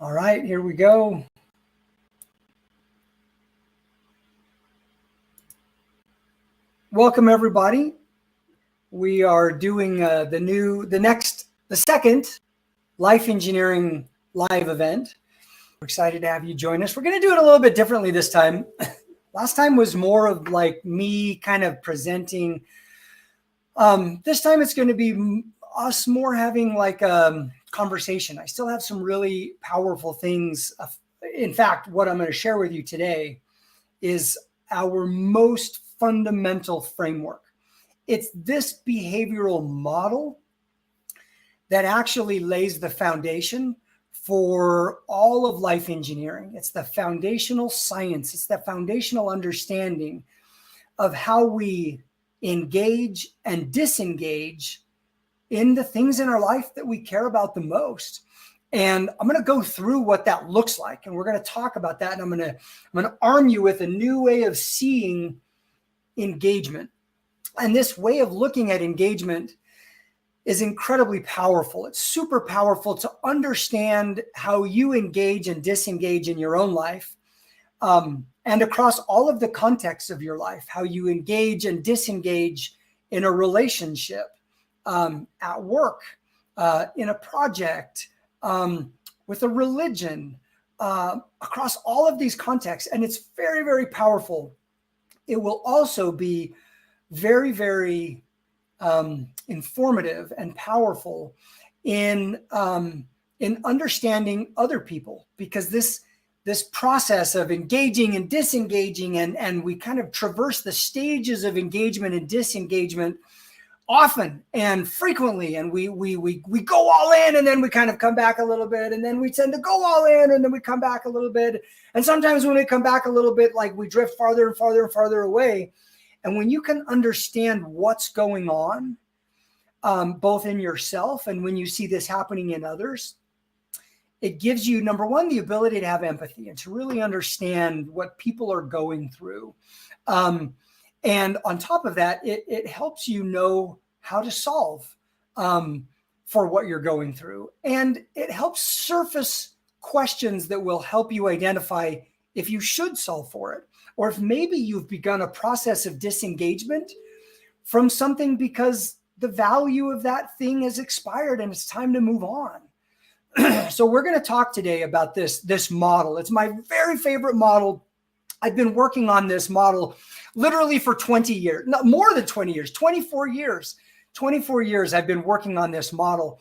All right, here we go. Welcome everybody. We are doing the second Life Engineering live event. We're excited to have you join us. We're going to do it a little bit differently this time. Last time was more of like me kind of presenting. This time it's going to be us more having like a conversation. I still have some really powerful things. In fact, what I'm going to share with you today is our most fundamental framework. It's this behavioral model that actually lays the foundation for all of life engineering. It's the foundational science. It's the foundational understanding of how we engage and disengage in the things in our life that we care about the most. And I'm going to go through what that looks like, and we're going to talk about that. And I'm going to arm you with a new way of seeing engagement. And this way of looking at engagement is incredibly powerful. It's super powerful to understand how you engage and disengage in your own life, and across all of the contexts of your life, how you engage and disengage in a relationship, at work, in a project, with a religion, across all of these contexts. And it's very, very powerful. It will also be very, very informative and powerful in understanding other people, because this process of engaging and disengaging, and we kind of traverse the stages of engagement and disengagement often and frequently, and we go all in, and then we kind of come back a little bit, and then we tend to go all in, and then we come back a little bit, and sometimes when we come back a little bit, like we drift farther and farther and farther away. And when you can understand what's going on, both in yourself and when you see this happening in others, it gives you, number one, the ability to have empathy and to really understand what people are going through. And on top of that, it helps you know how to solve for what you're going through. And it helps surface questions that will help you identify if you should solve for it, or if maybe you've begun a process of disengagement from something because the value of that thing has expired and it's time to move on. So we're going to talk today about this model. It's my very favorite model. I've been working on this model literally for 20 years, not more than 20 years, 24 years. 24 years I've been working on this model,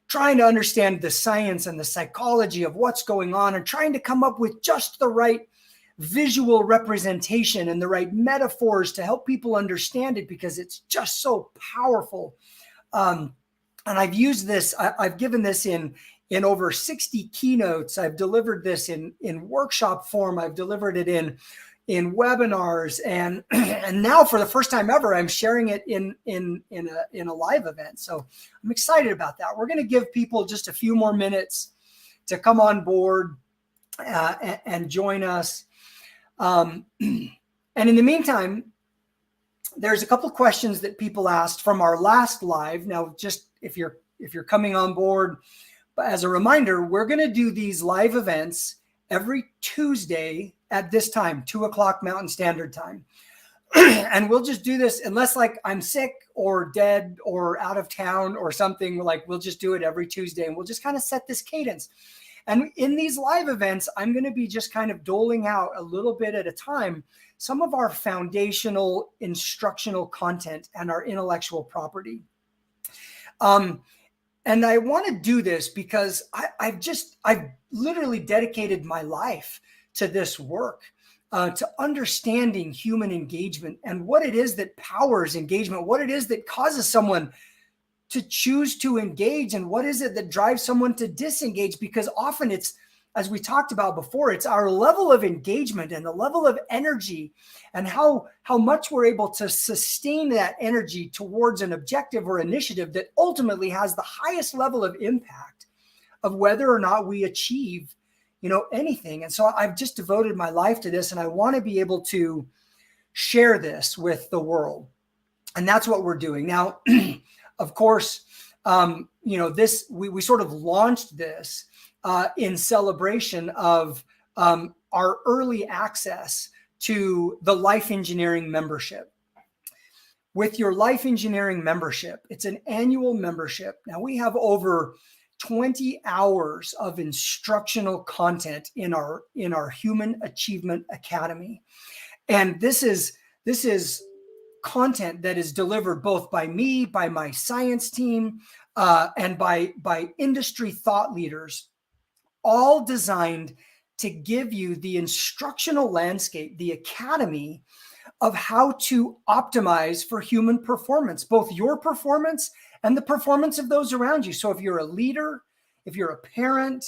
trying to understand the science and the psychology of what's going on, and trying to come up with just the right visual representation and the right metaphors to help people understand it, because it's just so powerful. And I've used this, I've given this in over 60 keynotes. I've delivered this in workshop form. I've delivered it in webinars, and now for the first time ever, I'm sharing it in a live event. So I'm excited about that. We're going to give people just a few more minutes to come on board and join us. And in the meantime, there's a couple of questions that people asked from our last live. Now, just if you're coming on board, but as a reminder, we're going to do these live events every Tuesday at this time, 2:00 Mountain Standard Time. And we'll just do this unless like I'm sick or dead or out of town or something. Like, we'll just do it every Tuesday, and we'll just kind of set this cadence. And in these live events, I'm going to be just kind of doling out a little bit at a time some of our foundational instructional content and our intellectual property. And I want to do this because I've literally dedicated my life to this work, to understanding human engagement and what it is that powers engagement, what it is that causes someone to choose to engage, and what is it that drives someone to disengage. Because often it's, as we talked about before, it's our level of engagement and the level of energy and how much we're able to sustain that energy towards an objective or initiative that ultimately has the highest level of impact of whether or not we achieve, anything. And so I've just devoted my life to this, and I want to be able to share this with the world. And that's what we're doing. Now, of course, we sort of launched this in celebration of our early access to the Life Engineering membership. With your Life Engineering membership, it's an annual membership. Now we have over 20 hours of instructional content in our Human Achievement Academy. And this is content that is delivered both by me, by my science team, and by industry thought leaders, all designed to give you the instructional landscape, the academy of how to optimize for human performance, both your performance and the performance of those around you. So if you're a leader, if you're a parent,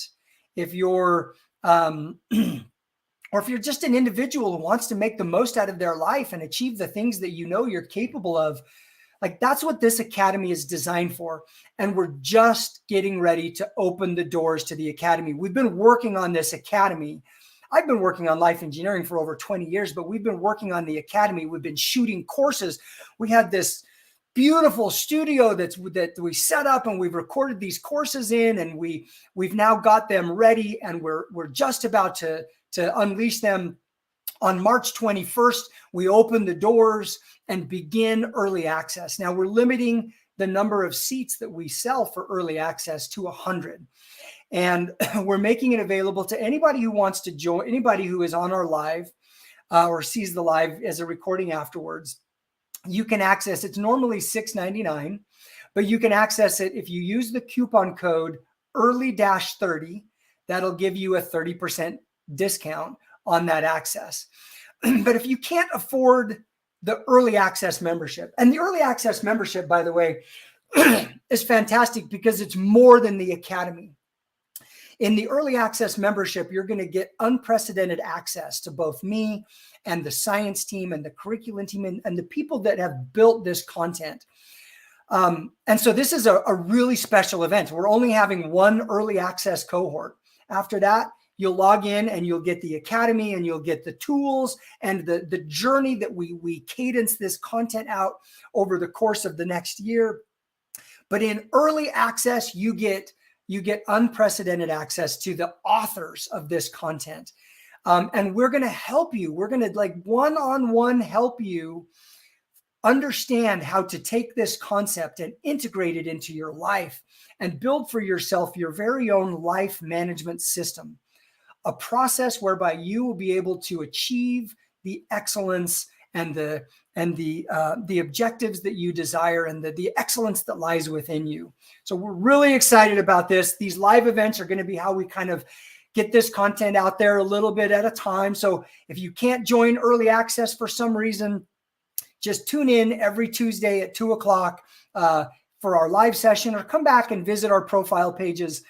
if you're or if you're just an individual who wants to make the most out of their life and achieve the things that you know you're capable of, like that's what this academy is designed for. And we're just getting ready to open the doors to the academy. We've been working on this academy. I've been working on Life Engineering for over 20 years, but we've been working on the academy. We've been shooting courses. We had this beautiful studio that we set up, and we've recorded these courses in, and we've now got them ready, and we're just about to unleash them. On March 21st, we open the doors and begin early access. Now we're limiting the number of seats that we sell for early access to 100. And we're making it available to anybody who wants to join, anybody who is on our live or sees the live as a recording afterwards. You can access, it's normally $6.99, but you can access it if you use the coupon code early-30. That'll give you a 30% discount on that access. But if you can't afford the early access membership, and the early access membership, by the way, is fantastic because it's more than the academy. In the early access membership, you're going to get unprecedented access to both me and the science team and the curriculum team and the people that have built this content. And so this is a really special event. We're only having one early access cohort. After that, you'll log in and you'll get the academy and you'll get the tools and the journey that we cadence this content out over the course of the next year. But in early access, you get unprecedented access to the authors of this content. And we're going to help you. We're going to like one-on-one help you understand how to take this concept and integrate it into your life and build for yourself your very own life management system, a process whereby you will be able to achieve the excellence and the objectives that you desire and the excellence that lies within you. So we're really excited about this. These live events are going to be how we kind of get this content out there a little bit at a time. So if you can't join early access for some reason, just tune in every Tuesday at 2:00 for our live session, or come back and visit our profile pages,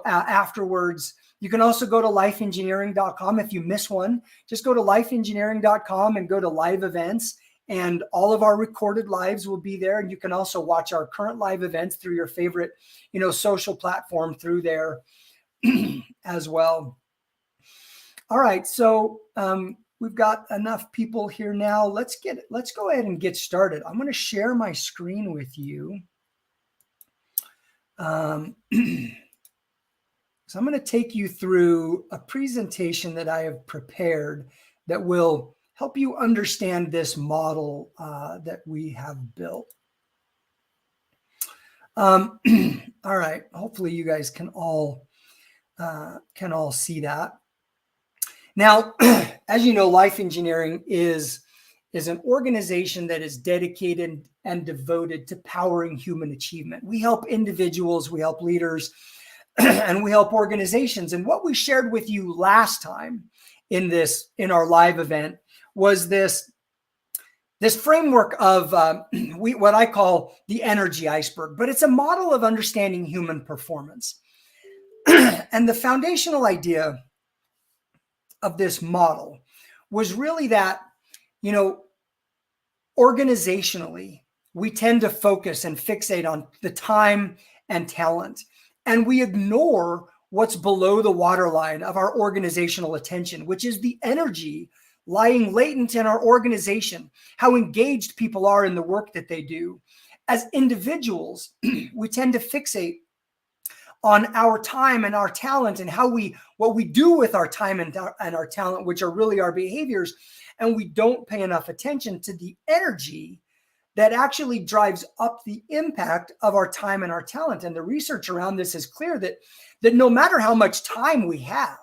afterwards. You can also go to lifeengineering.com. If you miss one, just go to lifeengineering.com and go to live events, and all of our recorded lives will be there. And you can also watch our current live events through your favorite, social platform through there as well. All right. So we've got enough people here now. Let's go ahead and get started. I'm going to share my screen with you. So I'm going to take you through a presentation that I have prepared that will help you understand this model that we have built. All right. Hopefully you guys can all see that. Now, as you know, Life Engineering is an organization that is dedicated and devoted to powering human achievement. We help individuals, we help leaders, and we help organizations. And what we shared with you last time in our live event was this framework of what I call the energy iceberg, but it's a model of understanding human performance. And the foundational idea of this model was really that, organizationally, we tend to focus and fixate on the time and talent, and we ignore what's below the waterline of our organizational attention, which is the energy lying latent in our organization, how engaged people are in the work that they do, as individuals, we tend to fixate on our time and our talent and what we do with our time and our talent, which are really our behaviors. And we don't pay enough attention to the energy that actually drives up the impact of our time and our talent. And the research around this is clear that no matter how much time we have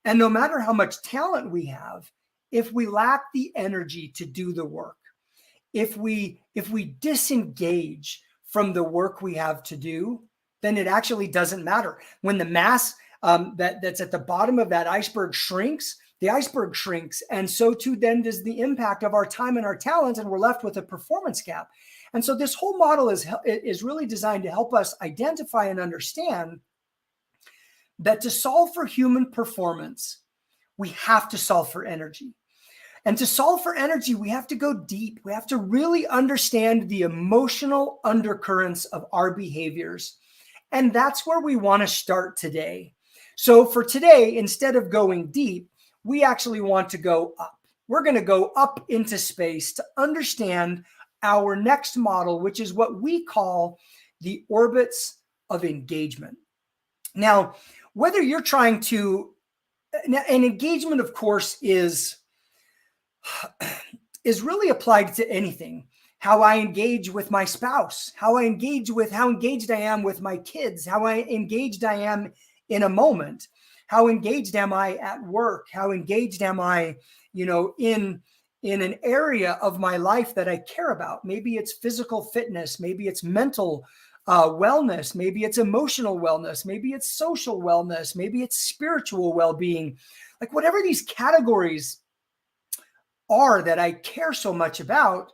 and no matter how much talent we have, if we lack the energy to do the work, if we disengage from the work we have to do, then it actually doesn't matter. When the mass that's at the bottom of that iceberg shrinks, the iceberg shrinks, and so too then does the impact of our time and our talent, and we're left with a performance gap. And so this whole model is really designed to help us identify and understand that to solve for human performance, we have to solve for energy. And to solve for energy, we have to go deep. We have to really understand the emotional undercurrents of our behaviors. And that's where we want to start today. So for today, instead of going deep, we actually want to go up. We're going to go up into space to understand our next model, which is what we call the orbits of engagement. Now, whether you're trying to, an engagement, of course, is really applied to anything. How I engage with my spouse, how engaged I am with my kids, how engaged I am in a moment, how engaged am I at work, how engaged am I, in an area of my life that I care about. Maybe it's physical fitness, maybe it's mental wellness, maybe it's emotional wellness, maybe it's social wellness, maybe it's spiritual well-being. Like whatever these categories are that I care so much about,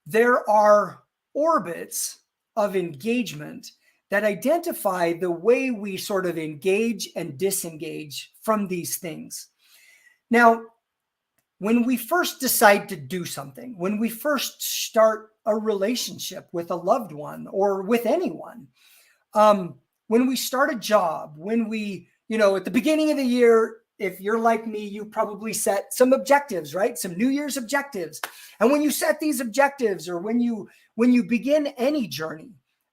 there are orbits of engagement that identify the way we sort of engage and disengage from these things. Now, when we first decide to do something, when we first start a relationship with a loved one or with anyone, when we start a job, when we, at the beginning of the year, if you're like me, you probably set some objectives, right? Some New Year's objectives. And when you set these objectives, or when you begin any journey,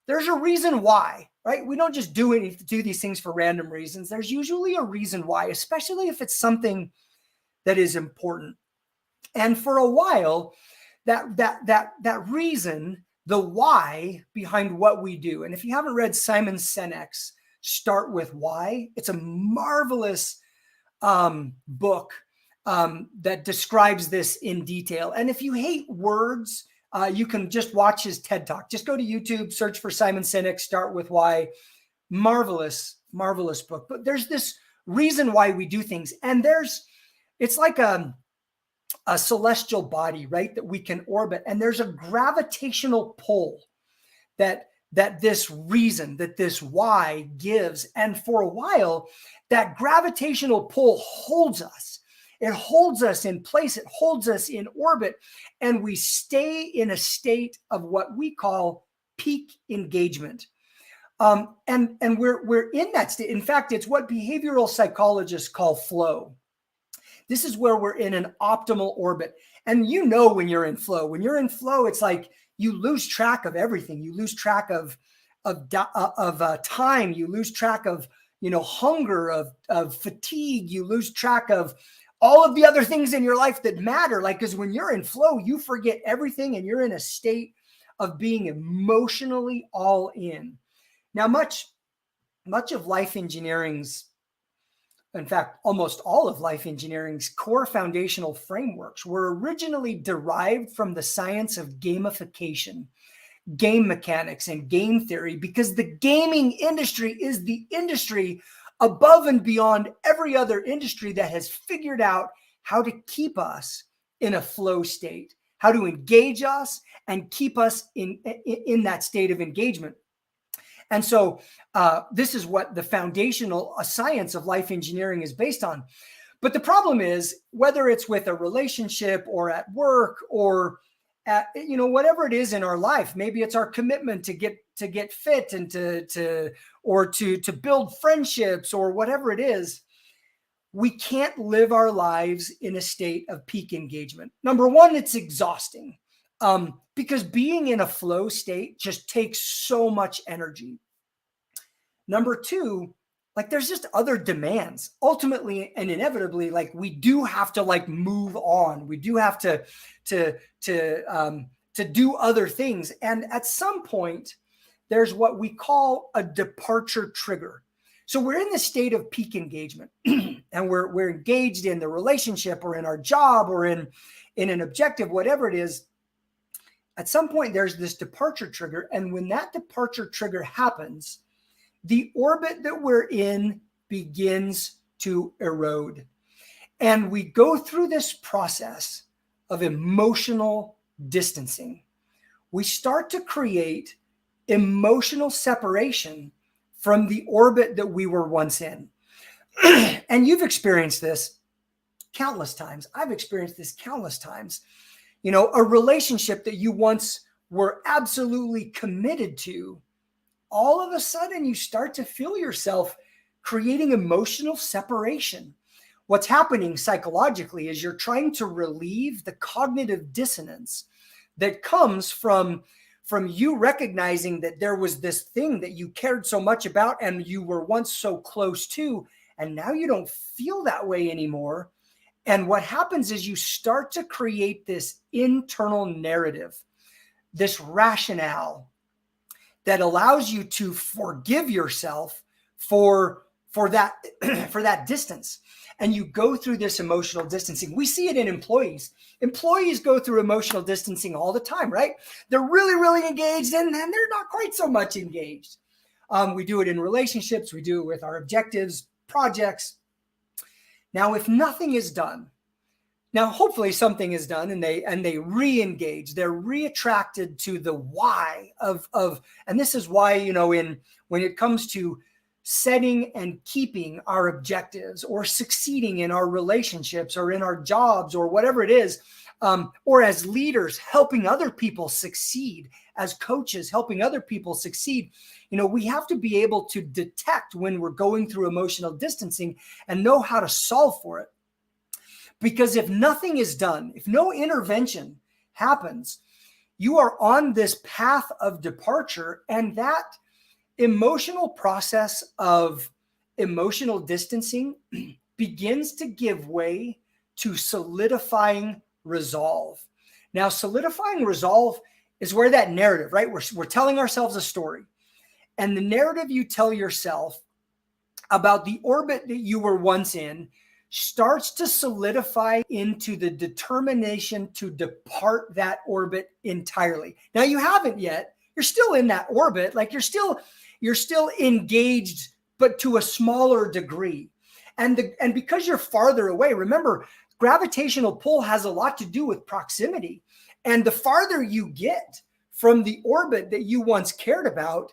there's a reason why, right? We don't just do these things for random reasons. There's usually a reason why, especially if it's something that is important. And for a while, that reason, the why behind what we do. And if you haven't read Simon Sinek's Start With Why, it's a marvelous book that describes this in detail. And if you hate words, you can just watch his TED Talk. Just go to YouTube, search for Simon Sinek, Start With Why. Marvelous, marvelous book. But there's this reason why we do things. And it's like a celestial body, right, that we can orbit. And there's a gravitational pull that this reason, that this why gives. And for a while, that gravitational pull holds us. It holds us in place. It holds us in orbit. And we stay in a state of what we call peak engagement. And we're in that state. In fact, it's what behavioral psychologists call flow. This is where we're in an optimal orbit. And when you're in flow, it's like you lose track of everything. You lose track of time. You lose track of, hunger, of fatigue. You lose track of all of the other things in your life that matter. Like, because when you're in flow, you forget everything and you're in a state of being emotionally all in. Now, much of life engineering's, in fact, almost all of life engineering's core foundational frameworks were originally derived from the science of gamification, game mechanics, and game theory, because the gaming industry is the industry above and beyond every other industry that has figured out how to keep us in a flow state, how to engage us and keep us in that state of engagement. And so this is what the foundational science of life engineering is based on. But the problem is, whether it's with a relationship or at work or at, whatever it is in our life, maybe it's our commitment to get fit and to build friendships or whatever it is, we can't live our lives in a state of peak engagement. Number one, it's exhausting. because being in a flow state just takes so much energy. Number two, like there's just other demands. Ultimately and inevitably, like we do have to like move on. We do have to do other things. And at some point, there's what we call a departure trigger. So we're in the state of peak engagement and we're engaged in the relationship or in our job or in an objective, whatever it is. At some point, there's this departure trigger. And when that departure trigger happens, the orbit that we're in begins to erode. And we go through this process of emotional distancing. We start to create emotional separation from the orbit that we were once in. And you've experienced this countless times. I've experienced this countless times. You know, a relationship that you once were absolutely committed to, all of a sudden you start to feel yourself creating emotional separation. What's happening psychologically is you're trying to relieve the cognitive dissonance that comes from you recognizing that there was this thing that you cared so much about and you were once so close to, and now you don't feel that way anymore. And what happens is you start to create this internal narrative, this rationale that allows you to forgive yourself for that for that distance. And you go through this emotional distancing. We see it in employees. Employees go through emotional distancing all the time, right? They're really, really engaged and they're not quite so much engaged. We do it in relationships. We do it with our objectives, projects. Now, if nothing is done, now hopefully something is done and they re-engage. They're reattracted to the why of and this is why, you know, when it comes to setting and keeping our objectives or succeeding in our relationships or in our jobs or whatever it is, or as leaders helping other people succeed, as coaches helping other people succeed, you know, we have to be able to detect when we're going through emotional distancing and know how to solve for it. Because if nothing is done, if no intervention happens, you are on this path of departure, and that emotional process of emotional distancing begins to give way to solidifying resolve. Now, solidifying resolve is where that narrative, right? We're telling ourselves a story. And the narrative you tell yourself about the orbit that you were once in starts to solidify into the determination to depart that orbit entirely. Now, you haven't yet. You're still in that orbit. Like you're still engaged, but to a smaller degree. And because you're farther away, remember, gravitational pull has a lot to do with proximity. And the farther you get from the orbit that you once cared about,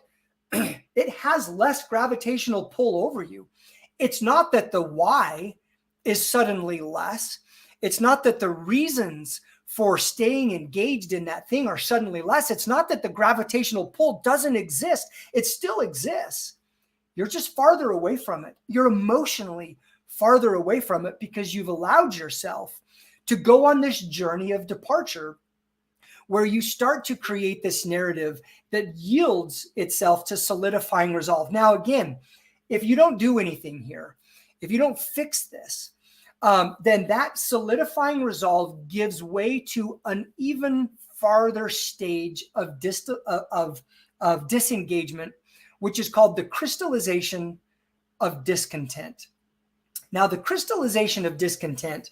it has less gravitational pull over you. It's not that the why is suddenly less. It's not that the reasons for staying engaged in that thing are suddenly less. It's not that the gravitational pull doesn't exist. It still exists. You're just farther away from it. You're emotionally farther away from it because you've allowed yourself to go on this journey of departure where you start to create this narrative that yields itself to solidifying resolve. Now, again, if you don't do anything here, if you don't fix this, then that solidifying resolve gives way to an even farther stage of disengagement, which is called the crystallization of discontent. Now, the crystallization of discontent,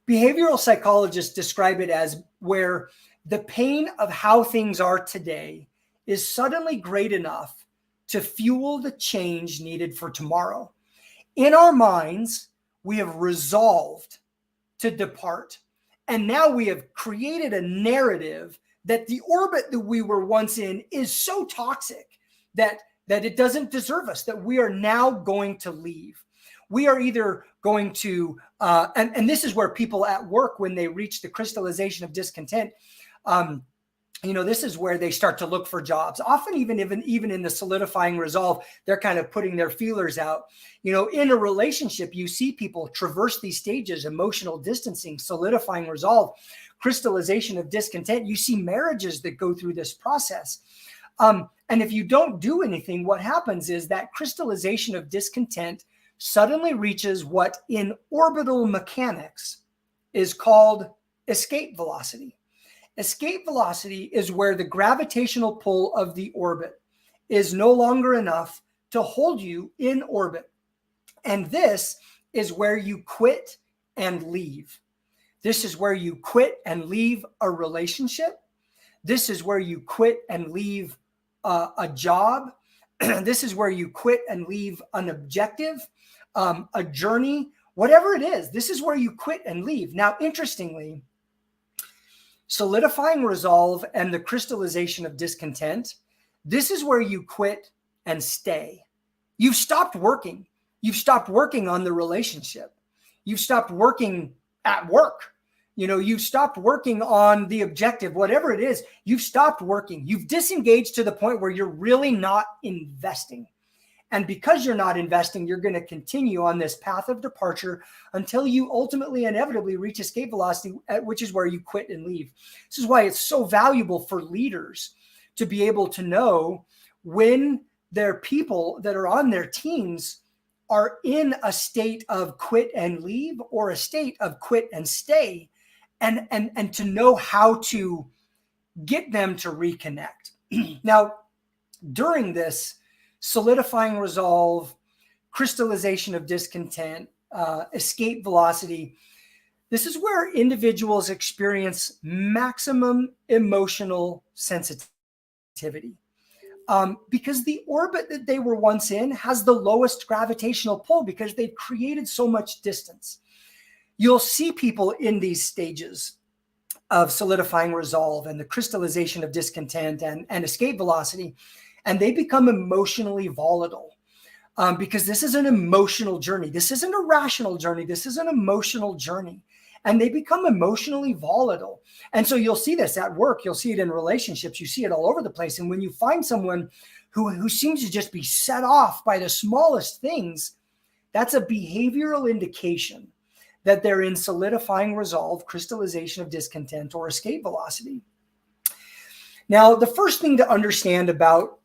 behavioral psychologists describe it as where the pain of how things are today is suddenly great enough to fuel the change needed for tomorrow. In our minds, we have resolved to depart. And now we have created a narrative that the orbit that we were once in is so toxic that it doesn't deserve us, that we are now going to leave. We are either going to, and this is where people at work, when they reach the crystallization of discontent, this is where they start to look for jobs. Often even in the solidifying resolve, they're kind of putting their feelers out. In a relationship, you see people traverse these stages: emotional distancing, solidifying resolve, crystallization of discontent. You see marriages that go through this process. And if you don't do anything, what happens is that crystallization of discontent suddenly reaches what in orbital mechanics is called escape velocity. Escape velocity is where the gravitational pull of the orbit is no longer enough to hold you in orbit. And this is where you quit and leave. This is where you quit and leave a relationship. This is where you quit and leave a job. This is where you quit and leave an objective, a journey, whatever it is. This is where you quit and leave. Now, interestingly, solidifying resolve and the crystallization of discontent, this is where you quit and stay. You've stopped working. You've stopped working on the relationship. You've stopped working at work. You've stopped working on the objective, whatever it is. You've stopped working. You've disengaged to the point where you're really not investing. And because you're not investing, you're going to continue on this path of departure until you ultimately, inevitably reach escape velocity, which is where you quit and leave. This is why it's so valuable for leaders to be able to know when their people that are on their teams are in a state of quit and leave or a state of quit and stay, and to know how to get them to reconnect. Now, during this solidifying resolve, crystallization of discontent, escape velocity, this is where individuals experience maximum emotional sensitivity. Because the orbit that they were once in has the lowest gravitational pull because they've created so much distance. You'll see people in these stages of solidifying resolve and the crystallization of discontent and escape velocity, and they become emotionally volatile because this is an emotional journey. This isn't a rational journey. This is an emotional journey. And they become emotionally volatile. And so you'll see this at work. You'll see it in relationships. You see it all over the place. And when you find someone who seems to just be set off by the smallest things, that's a behavioral indication that they're in solidifying resolve, crystallization of discontent, or escape velocity. Now, the first thing to understand about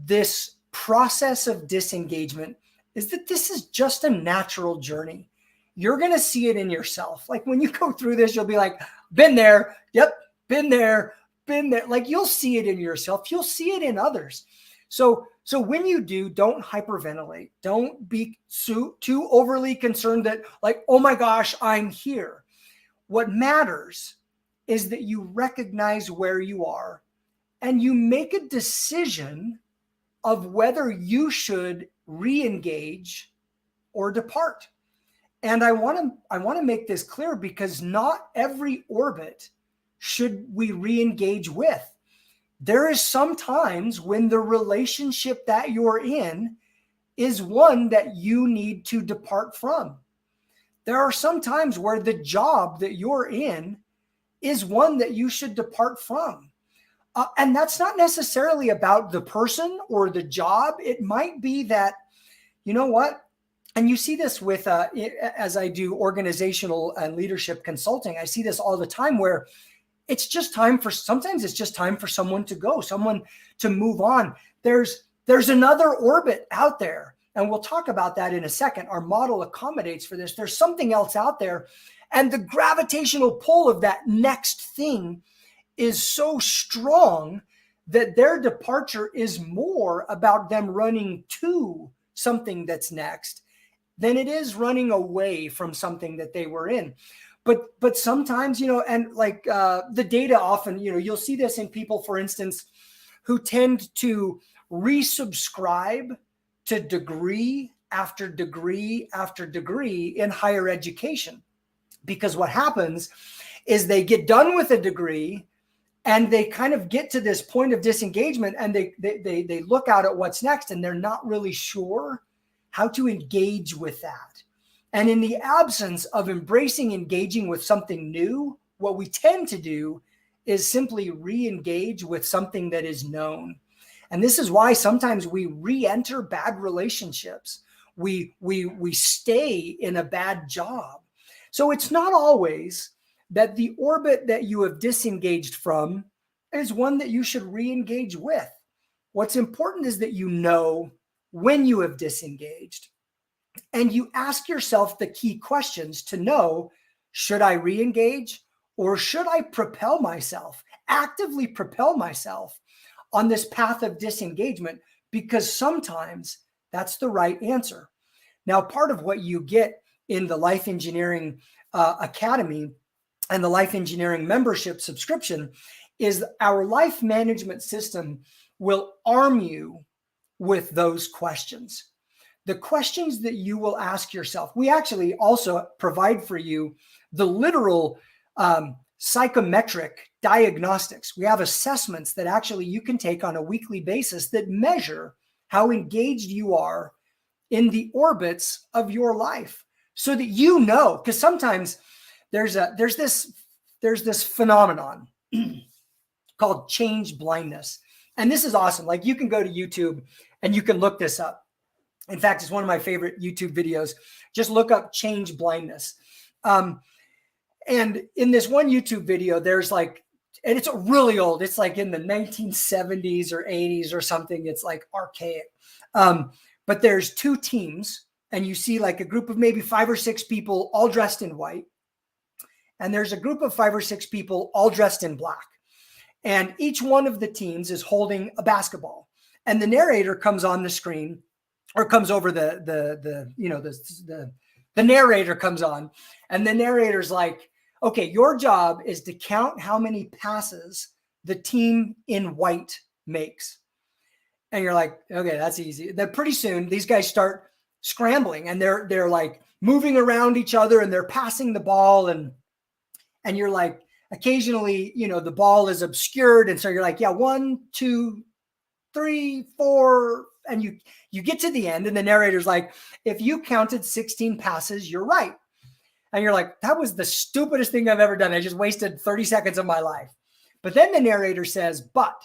this process of disengagement is that this is just a natural journey. You're going to see it in yourself. Like when you go through this, you'll be like, been there. Yep. Been there. Like you'll see it in yourself. You'll see it in others. So when you do, don't hyperventilate. Don't be too overly concerned that like, oh my gosh, I'm here. What matters is that you recognize where you are and you make a decision of whether you should re-engage or depart. And I want to make this clear because not every orbit should we re-engage with. There is some times when the relationship that you're in is one that you need to depart from. There are some times where the job that you're in is one that you should depart from. And that's not necessarily about the person or the job. It might be that, you know what? And you see this with, as I do organizational and leadership consulting, I see this all the time where sometimes it's just time for someone to go, someone to move on. There's another orbit out there. And we'll talk about that in a second. Our model accommodates for this. There's something else out there. And the gravitational pull of that next thing is so strong that their departure is more about them running to something that's next than it is running away from something that they were in. But sometimes, and like the data often, you'll see this in people, for instance, who tend to resubscribe to degree after degree after degree in higher education. Because what happens is they get done with a degree and they kind of get to this point of disengagement and they look out at what's next and they're not really sure how to engage with that. And in the absence of engaging with something new, what we tend to do is simply re-engage with something that is known. And this is why sometimes we re-enter bad relationships. We stay in a bad job. So it's not always that the orbit that you have disengaged from is one that you should re-engage with. What's important is that you know when you have disengaged, and you ask yourself the key questions to know, should I re-engage, or should I propel myself, actively propel myself on this path of disengagement? Because sometimes that's the right answer. Now, part of what you get in the Life Engineering Academy and the Life Engineering membership subscription is our life management system will arm you with those questions. The questions that you will ask yourself. We actually also provide for you the literal psychometric diagnostics. We have assessments that actually you can take on a weekly basis that measure how engaged you are in the orbits of your life, so that you know, because sometimes there's this phenomenon called change blindness. And this is awesome. Like, you can go to YouTube and you can look this up. In fact, it's one of my favorite YouTube videos. Just look up change blindness. And in this one YouTube video, there's like, and it's really old. It's like in the 1970s or 80s or something. It's like archaic. But there's two teams, and you see like a group of maybe 5 or 6 people all dressed in white. And there's a group of 5 or 6 people all dressed in black. And each one of the teams is holding a basketball. And the narrator comes on the screen, or comes over the narrator comes on, and the narrator's like, okay, your job is to count how many passes the team in white makes. And you're like, okay, that's easy. Then pretty soon these guys start scrambling, and they're like moving around each other, and they're passing the ball, and you're like, occasionally, the ball is obscured. And so you're like, yeah, 1, 2, 3, 4. And you get to the end, and the narrator's like, if you counted 16 passes, you're right. And you're like, that was the stupidest thing I've ever done. I just wasted 30 seconds of my life. But then the narrator says, but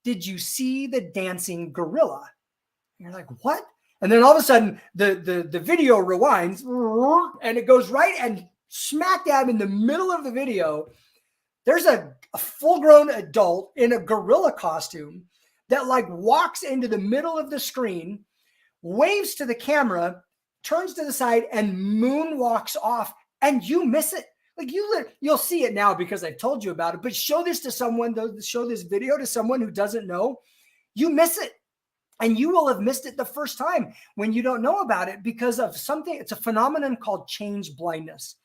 did you see the dancing gorilla? And you're like, what? And then all of a sudden the video rewinds, and it goes right, and smack dab in the middle of the video, there's a full-grown adult in a gorilla costume that like walks into the middle of the screen, waves to the camera, turns to the side, and moonwalks off, and you miss it. Like, you'll see it now because I've told you about it, but show this video to someone who doesn't know, you miss it. And you will have missed it the first time when you don't know about it because of something. It's a phenomenon called change blindness.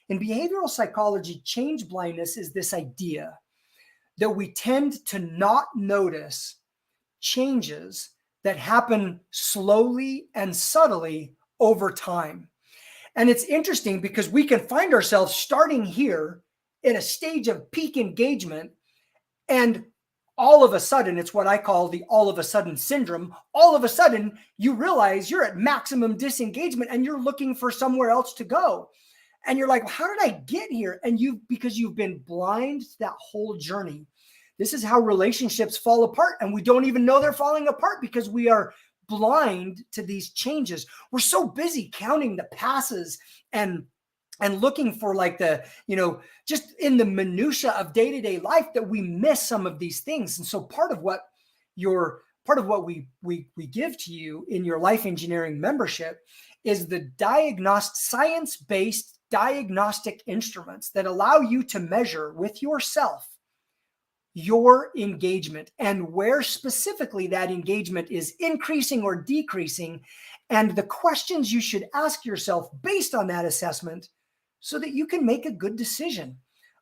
In behavioral psychology, change blindness is this idea that we tend to not notice changes that happen slowly and subtly over time. And it's interesting because we can find ourselves starting here in a stage of peak engagement, and all of a sudden, it's what I call the all of a sudden syndrome. All of a sudden, you realize you're at maximum disengagement and you're looking for somewhere else to go. And you're like, how did I get here? And because you've been blind to that whole journey. This is how relationships fall apart, and we don't even know they're falling apart because we are blind to these changes. We're so busy counting the passes and looking for like just in the minutia of day-to-day life that we miss some of these things. And so part of what we give to you in your Life Engineering membership is the science-based diagnostic instruments that allow you to measure with yourself your engagement and where specifically that engagement is increasing or decreasing, and the questions you should ask yourself based on that assessment so that you can make a good decision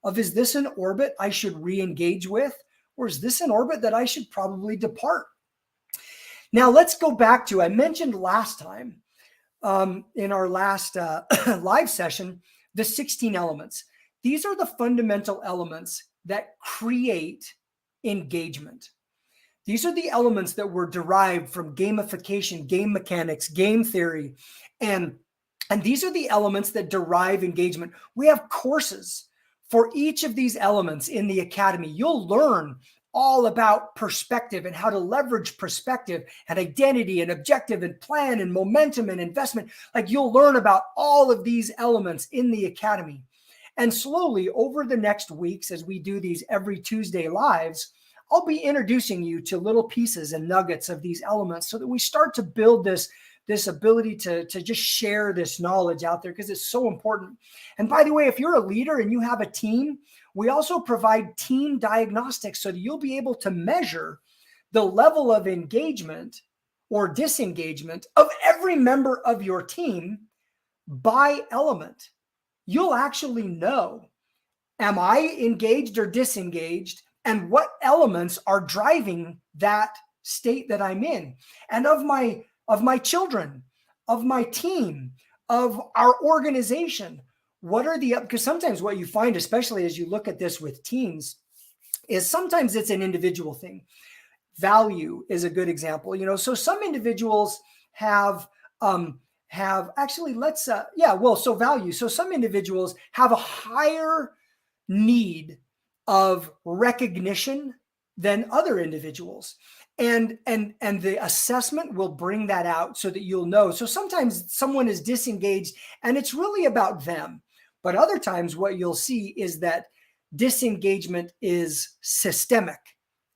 of, is this an orbit I should re-engage with, or is this an orbit that I should probably depart? Now let's go back to, I mentioned last time in our last live session, the 16 elements. These are the fundamental elements that create engagement. These are the elements that were derived from gamification, game mechanics, game theory, and these are the elements that derive engagement. We have courses for each of these elements in the Academy. You'll learn all about perspective and how to leverage perspective and identity and objective and plan and momentum and investment. Like, you'll learn about all of these elements in the Academy. And slowly over the next weeks, as we do these every Tuesday lives, I'll be introducing you to little pieces and nuggets of these elements so that we start to build this ability to just share this knowledge out there, because it's so important. And by the way, if you're a leader and you have a team, we also provide team diagnostics so that you'll be able to measure the level of engagement or disengagement of every member of your team by element. You'll actually know, am I engaged or disengaged, and what elements are driving that state that I'm in. And of my children, of my team, of our organization, what are because sometimes what you find, especially as you look at this with teams, is sometimes it's an individual thing. Value is a good example. So some individuals have actually, so value. So some individuals have a higher need of recognition than other individuals. And the assessment will bring that out so that you'll know. So sometimes someone is disengaged and it's really about them. But other times what you'll see is that disengagement is systemic.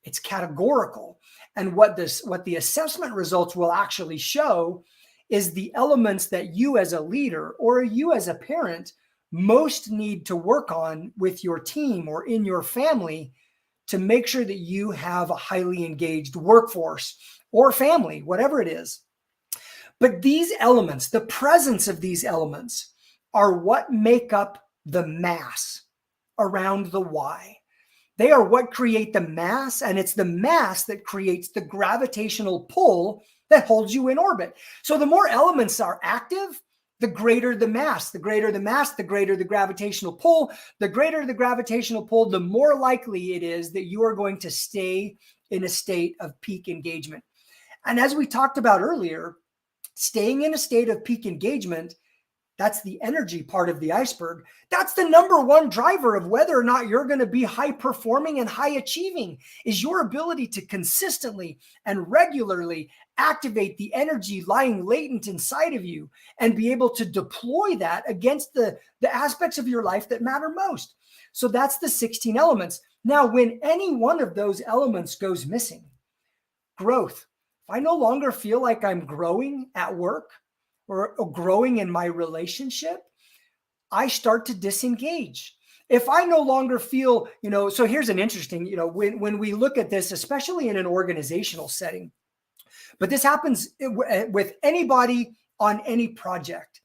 It's categorical. And what the assessment results will actually show is the elements that you as a leader or you as a parent most need to work on with your team or in your family to make sure that you have a highly engaged workforce or family, whatever it is. But these elements, the presence of these elements, are what make up the mass around the why. They are what create the mass, and it's the mass that creates the gravitational pull that holds you in orbit. So the more elements are active, the greater the mass. The greater the mass, the greater the gravitational pull. The greater the gravitational pull, the more likely it is that you are going to stay in a state of peak engagement. And as we talked about earlier, staying in a state of peak engagement, that's the energy part of the iceberg. That's the number one driver of whether or not you're going to be high performing and high achieving, is your ability to consistently and regularly activate the energy lying latent inside of you and be able to deploy that against the aspects of your life that matter most. So that's the 16 elements. Now, when any one of those elements goes missing, growth. If I no longer feel like I'm growing at work, or growing in my relationship, I start to disengage. If I no longer feel, so here's an interesting, when we look at this, especially in an organizational setting, but this happens with anybody on any project,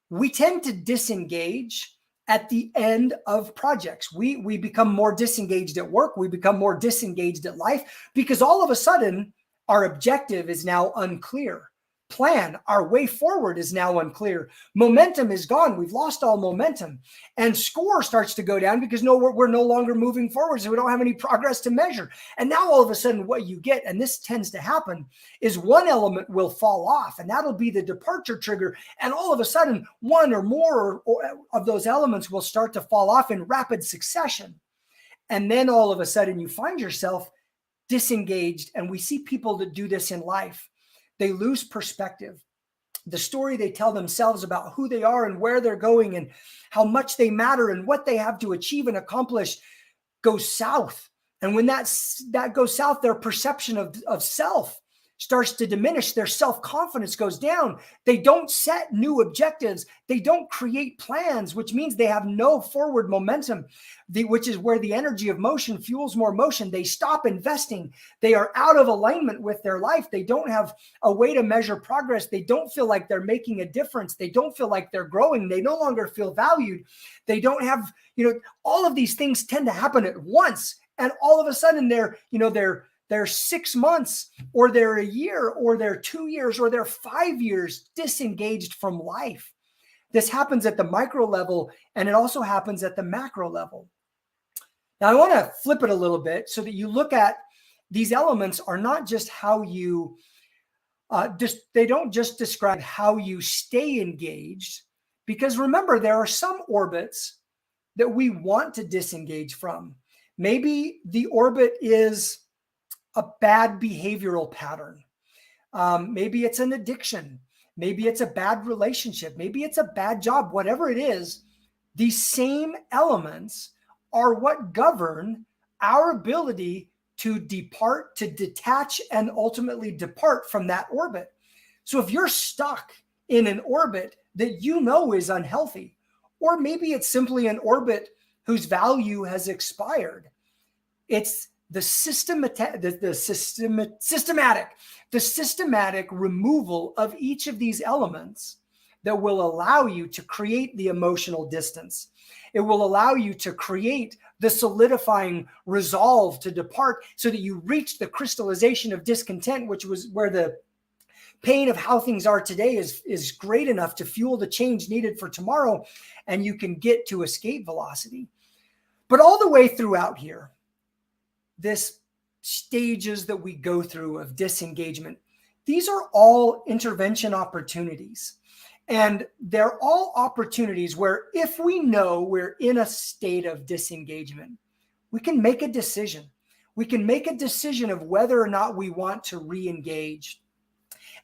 we tend to disengage at the end of projects. We become more disengaged at work. We become more disengaged at life because all of a sudden our objective is now unclear. Plan, our way forward is now unclear. Momentum is gone. We've lost all momentum. And score starts to go down because we're no longer moving forward. So we don't have any progress to measure. And now all of a sudden what you get, and this tends to happen, is one element will fall off, and that'll be the departure trigger. And all of a sudden, one or more of those elements will start to fall off in rapid succession. And then all of a sudden you find yourself disengaged. And we see people that do this in life. They lose perspective. The story they tell themselves about who they are and where they're going and how much they matter and what they have to achieve and accomplish goes south. And when that goes south, their perception of self starts to diminish. Their self-confidence goes down. They don't set new objectives. They don't create plans, which means they have no forward momentum, which is where the energy of motion fuels more motion. They stop investing. They are out of alignment with their life. They don't have a way to measure progress. They don't feel like they're making a difference. They don't feel like they're growing. They no longer feel valued. They don't have, all of these things tend to happen at once. And all of a sudden they're 6 months, or they're a year, or they're 2 years, or they're 5 years disengaged from life. This happens at the micro level, and it also happens at the macro level. Now, I want to flip it a little bit so that you look at these elements are not just how you, they don't just describe how you stay engaged, because remember, there are some orbits that we want to disengage from. Maybe the orbit is a bad behavioral pattern. Maybe it's an addiction. Maybe it's a bad relationship. Maybe it's a bad job, whatever it is. these same elements are what govern our ability to depart, to detach, and ultimately depart from that orbit. So if you're stuck in an orbit that you know is unhealthy, or maybe it's simply an orbit whose value has expired, it's the systematic removal of each of these elements that will allow you to create the emotional distance. It will allow you to create the solidifying resolve to depart, so that you reach the crystallization of discontent, which was where the pain of how things are today is great enough to fuel the change needed for tomorrow, and you can get to escape velocity. But all the way throughout here, this stages that we go through of disengagement, these are all intervention opportunities. And they're all opportunities where, if we know we're in a state of disengagement, we can make a decision. We can make a decision of whether or not we want to re-engage.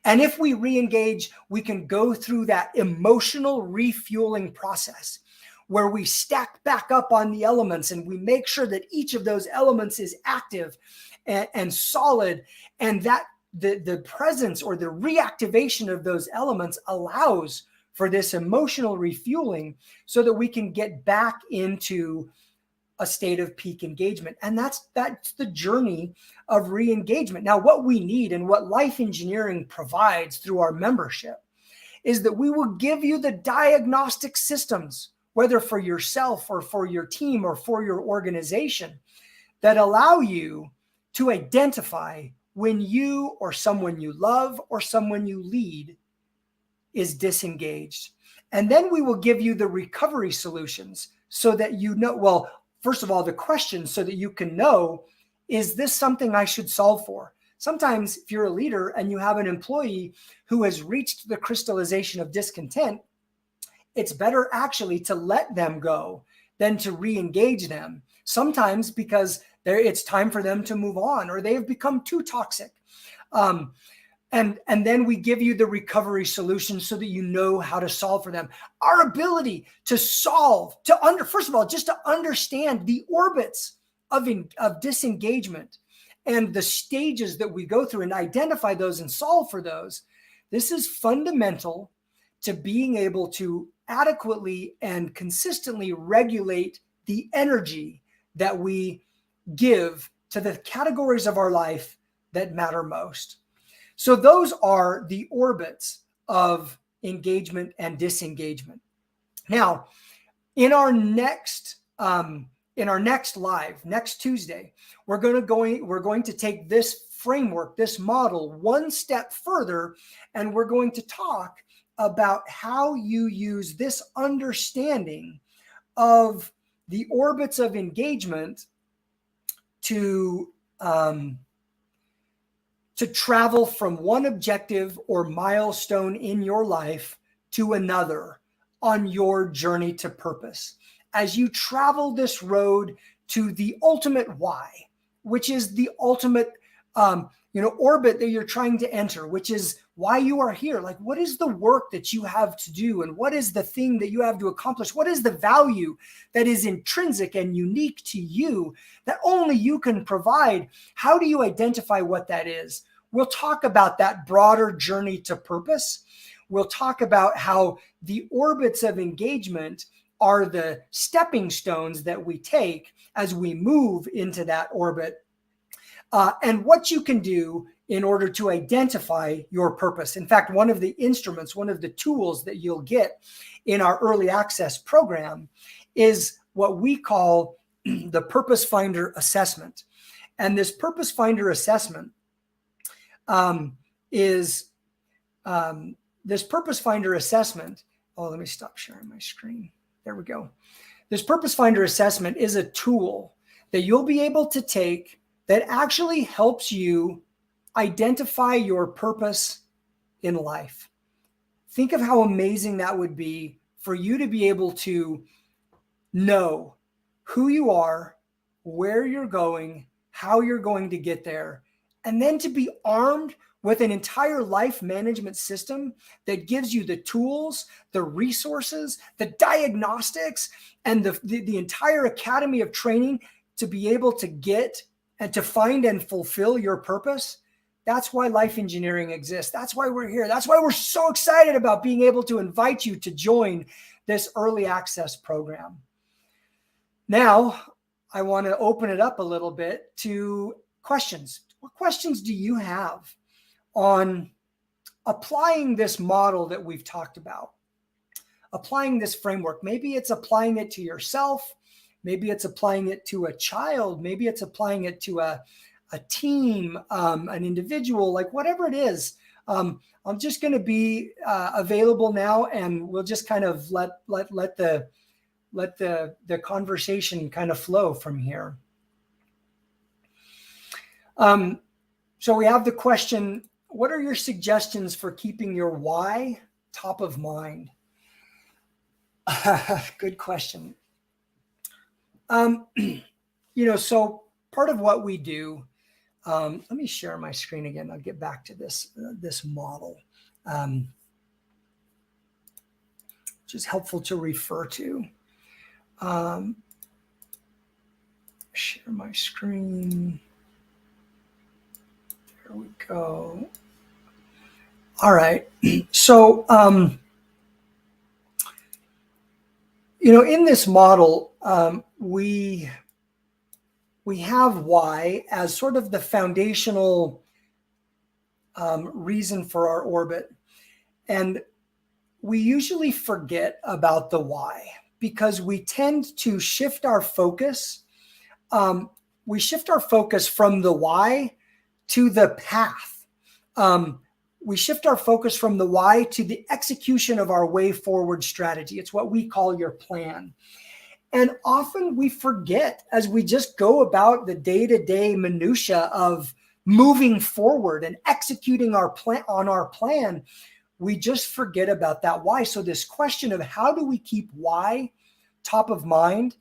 And if we re-engage, we can go through that emotional refueling process where we stack back up on the elements and we make sure that each of those elements is active and solid, and that the presence or the reactivation of those elements allows for this emotional refueling, so that we can get back into a state of peak engagement. And that's the journey of re-engagement. Now, what we need and what Life Engineering provides through our membership is that we will give you the diagnostic systems, whether for yourself or for your team or for your organization, that allow you to identify when you or someone you love or someone you lead is disengaged. And then we will give you the recovery solutions, so that you know, well, first of all, the questions, so that you can know, is this something I should solve for? Sometimes if you're a leader and you have an employee who has reached the crystallization of discontent, it's better actually to let them go than to re-engage them. Sometimes because it's time for them to move on, or they have become too toxic. And then we give you the recovery solutions so that you know how to solve for them. Our ability to solve, first of all, just to understand the orbits of disengagement and the stages that we go through and identify those and solve for those. This is fundamental to being able to adequately and consistently regulate the energy that we give to the categories of our life that matter most. So those are the orbits of engagement and disengagement. Now, in our next live next Tuesday, we're going to take this framework, this model, one step further, and we're going to talk about how you use this understanding of the orbits of engagement to travel from one objective or milestone in your life to another on your journey to purpose. As you travel this road to the ultimate why, which is the ultimate orbit that you're trying to enter, which is why you are here. Like, what is the work that you have to do? And what is the thing that you have to accomplish? What is the value that is intrinsic and unique to you that only you can provide? How do you identify what that is? We'll talk about that broader journey to purpose. We'll talk about how the orbits of engagement are the stepping stones that we take as we move into that orbit, and what you can do in order to identify your purpose. In fact, one of the instruments, one of the tools that you'll get in our early access program is what we call the Purpose Finder assessment. And this Purpose Finder assessment is this Purpose Finder assessment. Oh, let me stop sharing my screen. There we go. This Purpose Finder assessment is a tool that you'll be able to take that actually helps you identify your purpose in life. Think of how amazing that would be for you to be able to know who you are, where you're going, how you're going to get there, and then to be armed with an entire life management system that gives you the tools, the resources, the diagnostics, and the entire academy of training to be able to get and to find and fulfill your purpose. That's why life engineering exists. That's why we're here. That's why we're so excited about being able to invite you to join this early access program. Now, I want to open it up a little bit to questions. What questions do you have on applying this model that we've talked about? Applying this framework. Maybe it's applying it to yourself. Maybe it's applying it to a child. Maybe it's applying it to a team, an individual, like whatever it is. I'm just going to be available now, and we'll just kind of let the conversation kind of flow from here. So we have the question, what are your suggestions for keeping your why top of mind? Good question. So part of what we do, let me share my screen again. I'll get back to this model, which is helpful to refer to. Share my screen. There we go. All right. So, in this model, we have why as sort of the foundational reason for our orbit. And we usually forget about the why because we tend to shift our focus. We shift our focus from the why to the path. We shift our focus from the why to the execution of our way forward strategy. It's what we call your plan. And often we forget as we just go about the day-to-day minutia of moving forward and executing our plan, we just forget about that why. So this question of how do we keep why top of mind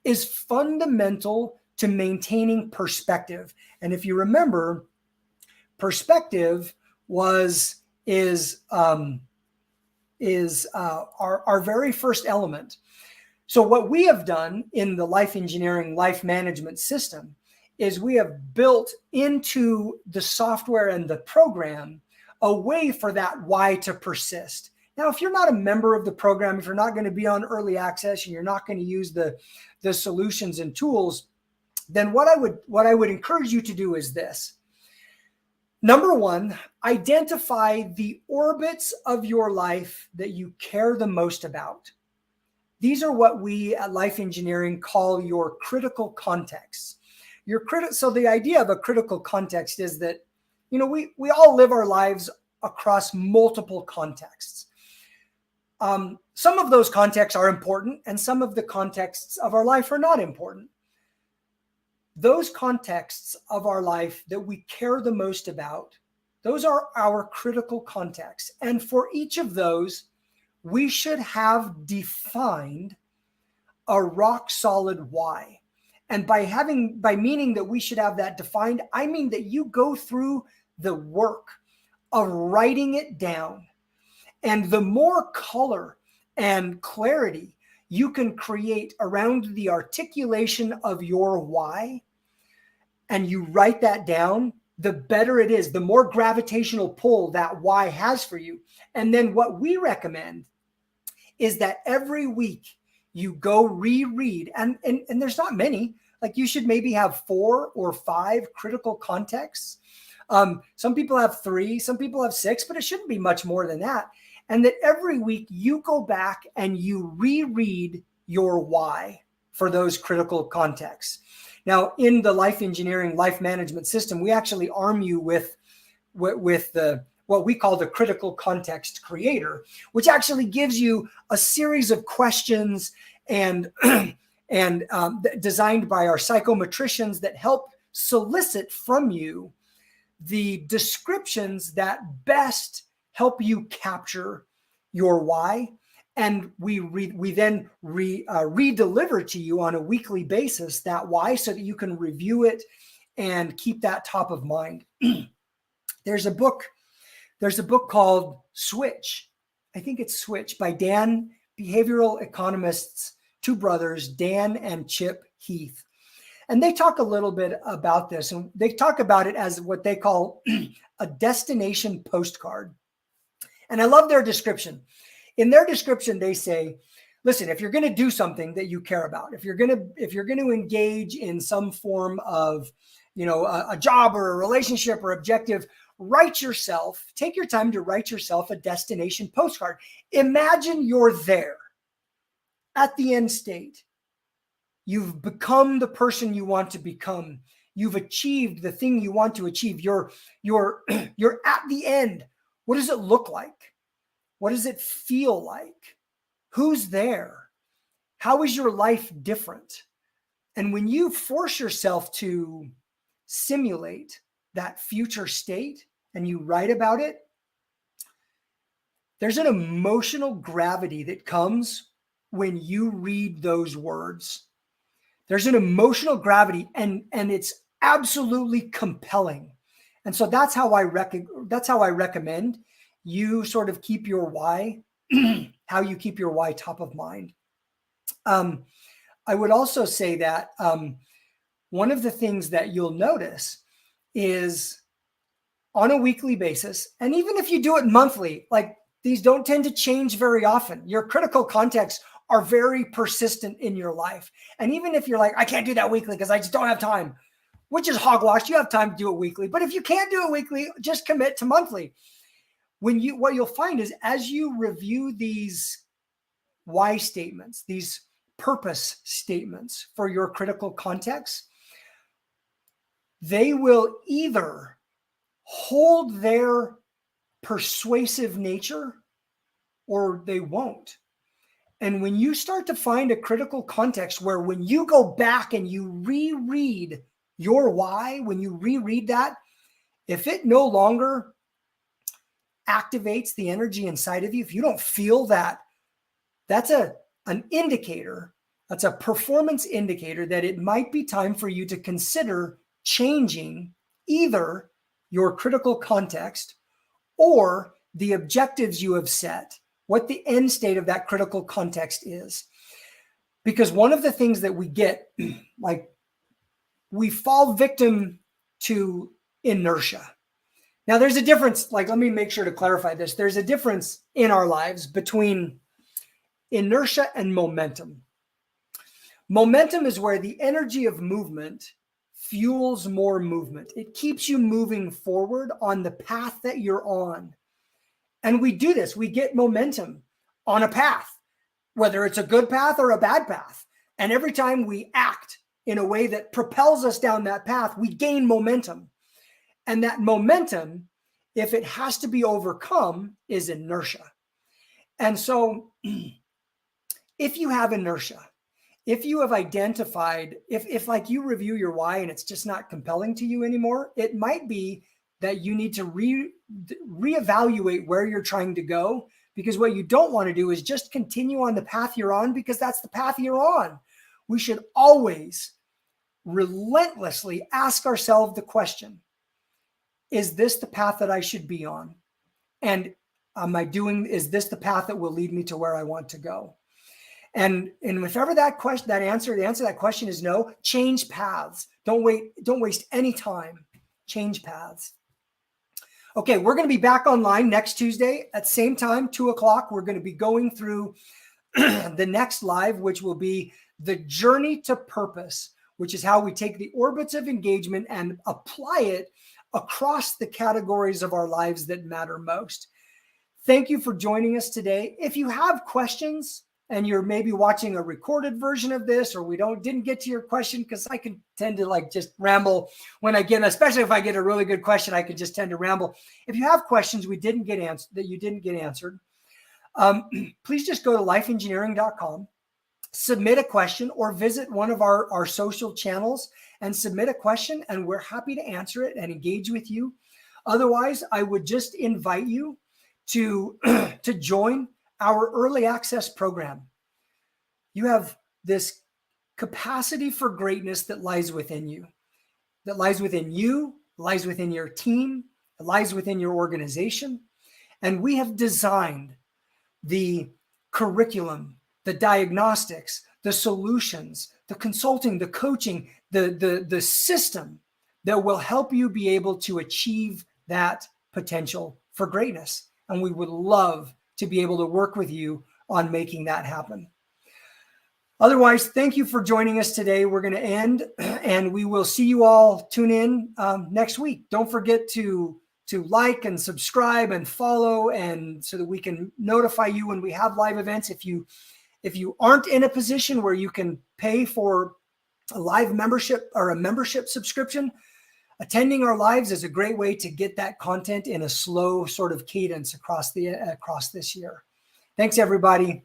is fundamental to maintaining perspective. And if you remember, perspective is our very first element. So what we have done in the life engineering, life management system is we have built into the software and the program a way for that why to persist. Now, if you're not a member of the program, if you're not going to be on early access and you're not going to use the solutions and tools, then what I would encourage you to do is this. Number one, identify the orbits of your life that you care the most about. These are what we at Life Engineering call your critical contexts. So the idea of a critical context is that, we all live our lives across multiple contexts. Some of those contexts are important and some of the contexts of our life are not important. Those contexts of our life that we care the most about, those are our critical contexts. And for each of those, we should have defined a rock solid why. And by meaning that we should have that defined, I mean that you go through the work of writing it down. And the more color and clarity you can create around the articulation of your why, and you write that down, the better it is, the more gravitational pull that why has for you. And then what we recommend is that every week you go reread, and there's not many, like you should maybe have 4 or 5 critical contexts. Some people have 3, some people have 6, but it shouldn't be much more than that. And that every week you go back and you reread your why for those critical contexts. Now, in the life engineering, life management system, we actually arm you with what we call the critical context creator, which actually gives you a series of questions and designed by our psychometricians that help solicit from you the descriptions that best help you capture your why. And we then re-deliver to you on a weekly basis that why, so that you can review it and keep that top of mind. there's a book called Switch. I think it's Switch by behavioral economists, two brothers, Dan and Chip Heath. And they talk a little bit about this, and they talk about it as what they call a destination postcard. And I love their description. In their description, they say, listen, if you're going to do something that you care about, if you're going to engage in some form of, a job or a relationship or objective, take your time to write yourself a destination postcard. Imagine you're there at the end state. You've become the person you want to become. You've achieved the thing you want to achieve. You're at the end. What does it look like? What does it feel like? Who's there? How is your life different? And when you force yourself to simulate that future state and you write about it, there's an emotional gravity that comes when you read those words. There's an emotional gravity, and it's absolutely compelling. And so that's how I recommend you sort of keep your why, how you keep your why top of mind. I would also say that one of the things that you'll notice is on a weekly basis, and even if you do it monthly, like these don't tend to change very often. Your critical contexts are very persistent in your life. And even if you're like, I can't do that weekly because I just don't have time, which is hogwash, you have time to do it weekly. But if you can't do it weekly, just commit to monthly. What you'll find is as you review these why statements, these purpose statements for your critical context, they will either hold their persuasive nature or they won't. And when you start to find a critical context where when you go back and you reread your why, when you reread that, if it no longer activates the energy inside of you, if you don't feel that, that's an indicator, that's a performance indicator that it might be time for you to consider changing either your critical context or the objectives you have set, what the end state of that critical context is. Because one of the things that we get, like we fall victim to inertia. Now there's a difference, like let me make sure to clarify this. There's a difference in our lives between inertia and momentum. Momentum is where the energy of movement fuels more movement. It keeps you moving forward on the path that you're on. And we do this. We get momentum on a path, whether it's a good path or a bad path. And every time we act in a way that propels us down that path, we gain momentum. And that momentum, if it has to be overcome, is inertia. And so if you have inertia, if you have identified, if like you review your why and it's just not compelling to you anymore, it might be that you need to reevaluate where you're trying to go, because what you don't want to do is just continue on the path you're on because that's the path you're on. We should always relentlessly ask ourselves the question, is this the path that I should be on? And is this the path that will lead me to where I want to go? And if ever the answer to that question is no, change paths. Don't waste any time. Change paths. Okay, we're going to be back online next Tuesday at same time, 2:00. We're going to be going through the next live, which will be the journey to purpose, which is how we take the orbits of engagement and apply it across the categories of our lives that matter most. Thank you for joining us today. If you have questions, and you're maybe watching a recorded version of this, or we didn't get to your question, because I can tend to like just ramble when I get, especially if I get a really good question, I can just tend to ramble. If you have questions that you didn't get answered, please just go to lifeengineering.com, submit a question, or visit one of our social channels and submit a question, and we're happy to answer it and engage with you. Otherwise, I would just invite you to join our early access program. You have this capacity for greatness that lies within you, it lies within your team, it lies within your organization. And we have designed the curriculum, the diagnostics, the solutions, the consulting, the coaching, the system that will help you be able to achieve that potential for greatness. And we would love to be able to work with you on making that happen. Otherwise, thank you for joining us today. We're going to end, and we will see you all tune in next week. Don't forget to like and subscribe and follow, and so that we can notify you when we have live events. If you aren't in a position where you can pay for a live membership or a membership subscription, attending our lives is a great way to get that content in a slow sort of cadence across this year. Thanks, everybody.